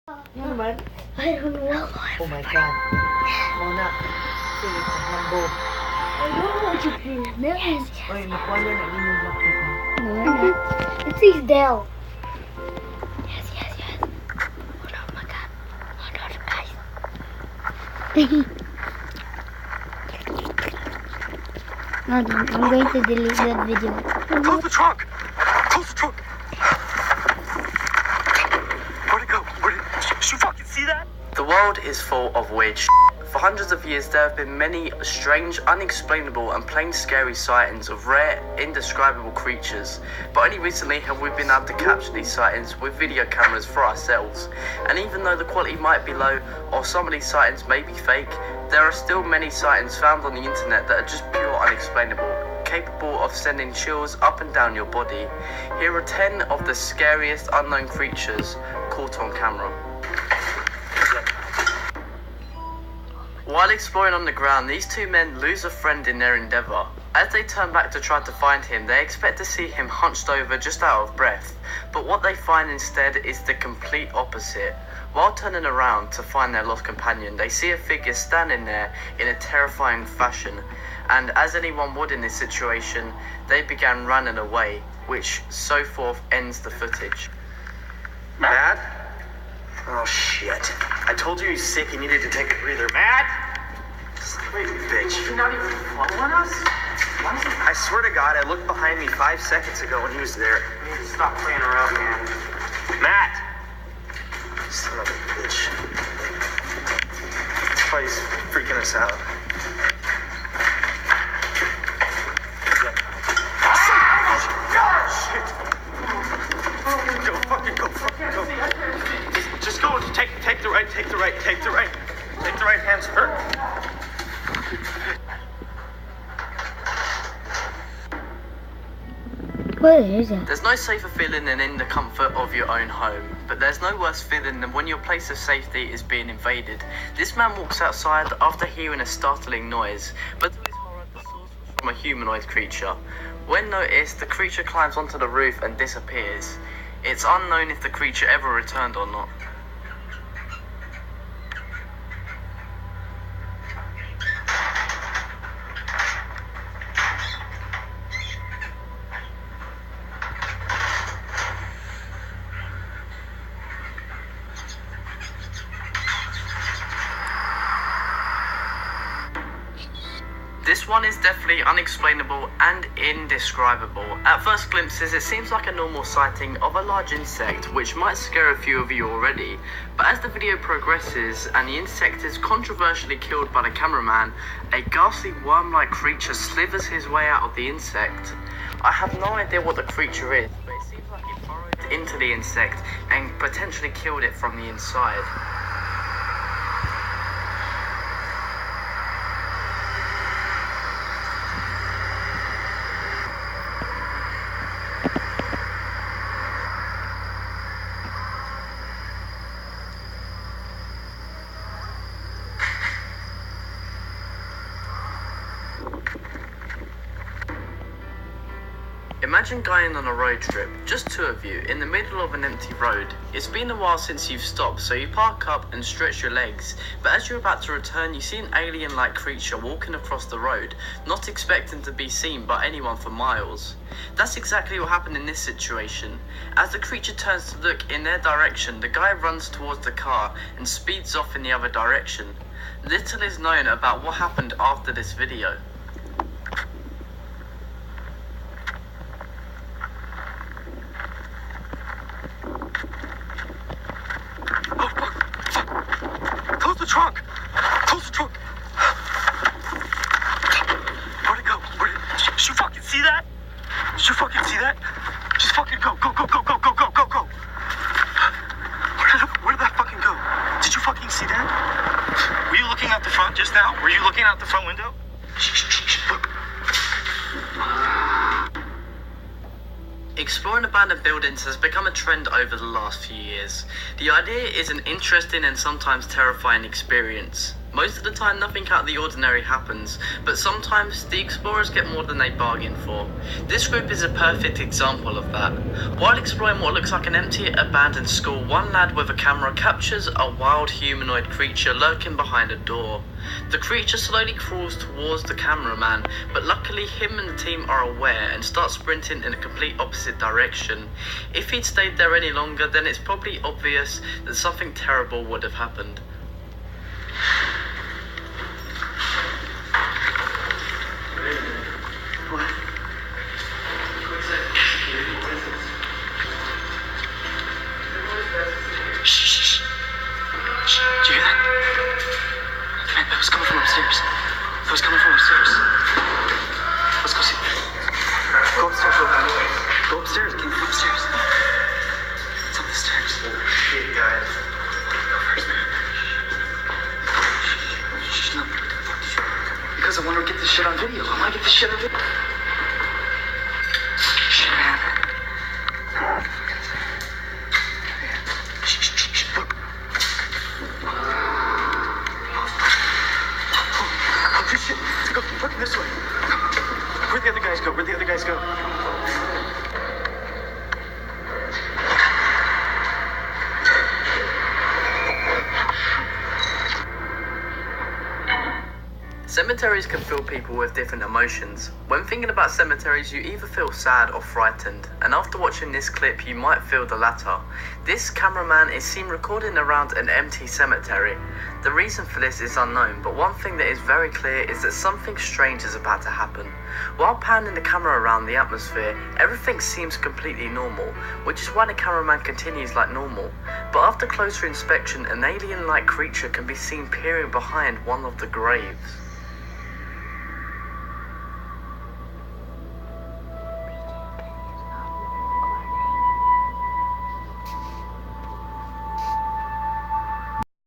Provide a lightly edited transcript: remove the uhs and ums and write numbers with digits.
Ano naman? I don't know. Oh my God. Muna. Sige, Hambo. I don't want to play this. Oy, nakuha na na inyong laptop mo. It says Dell. Yes. Hold on, my God. Hold on, guys. Hold on, I'm going to delete that video. Close the trunk! Close the trunk! Where'd it go? Did you fucking see that? The world is full of weird shit. For hundreds of years, there have been many strange, unexplainable, and plain scary sightings of rare, indescribable creatures. But only recently have we been able to capture these sightings with video cameras for ourselves. And even though the quality might be low, or some of these sightings may be fake, there are still many sightings found on the internet that are just pure unexplainable, capable of sending chills up and down your body. Here are 10 of the scariest unknown creatures caught on camera. While exploring on the ground, these two men lose a friend in their endeavour. As they turn back to try to find him, they expect to see him hunched over just out of breath, but what they find instead is the complete opposite. While turning around to find their lost companion, they see a figure standing there in a terrifying fashion, and as anyone would in this situation, they began running away, which so forth ends the footage. Matt? Oh shit. I told you he's sick, he needed to take a breather. Matt! Wait, bitch. You're not even following us? I swear to God, I looked behind me 5 seconds ago when he was there. You need to stop playing around, man. Matt! Son of a bitch. That's why he's freaking us out. Just go. Take the right. Take the right hand, sir. What is it? There's no safer feeling than in the comfort of your own home, but there's no worse feeling than when your place of safety is being invaded. This man walks outside after hearing a startling noise, but to his horror, the source was from a humanoid creature. When noticed, the creature climbs onto the roof and disappears. It's unknown if the creature ever returned or not. This one is definitely unexplainable and indescribable. At first glimpses, it seems like a normal sighting of a large insect, which might scare a few of you already. But as the video progresses and the insect is controversially killed by the cameraman, a ghastly worm-like creature slithers his way out of the insect. I have no idea what the creature is, but it seems like it burrowed into the insect and potentially killed it from the inside. Imagine going on a road trip, just two of you, in the middle of an empty road. It's been a while since you've stopped, so you park up and stretch your legs. But as you're about to return, you see an alien-like creature walking across the road, not expecting to be seen by anyone for miles. That's exactly what happened in this situation. As the creature turns to look in their direction, the guy runs towards the car and speeds off in the other direction. Little is known about what happened after this video. Close the trunk! Close the trunk! Where'd it go? Did you fucking see that? Did you fucking see that? Just fucking go! Go! Where did that fucking go? Did you fucking see that? Were you looking out the front just now? Were you looking out the front window? Look. Exploring abandoned buildings has become a trend over the last few years. The idea is an interesting and sometimes terrifying experience. Most of the time, nothing out of the ordinary happens, but sometimes the explorers get more than they bargain for. This group is a perfect example of that. While exploring what looks like an empty, abandoned school, one lad with a camera captures a wild humanoid creature lurking behind a door. The creature slowly crawls towards the cameraman, but luckily him and the team are aware and start sprinting in a complete opposite direction. If he'd stayed there any longer, then it's probably obvious that something terrible would have happened. What? Shh, shh, shh. Shh, did you hear that? Man, that was coming from upstairs. That was coming from upstairs. Let's go see. Go upstairs, go upstairs. It came from upstairs. It's up the stairs. Oh shit, guys. Go first, man. Shh, no. Because I want to get this shit on video. I want to get this shit on video. Shit, man. Shh, shh, shh, shh. Look. Oh, this shit. Go, look this way. Where'd the other guys go? Where'd the other guys go? Cemeteries can fill people with different emotions. When thinking about cemeteries, you either feel sad or frightened, and after watching this clip, you might feel the latter. This cameraman is seen recording around an empty cemetery. The reason for this is unknown, but one thing that is very clear is that something strange is about to happen. While panning the camera around the atmosphere, everything seems completely normal, which is why the cameraman continues like normal. But after closer inspection, an alien-like creature can be seen peering behind one of the graves.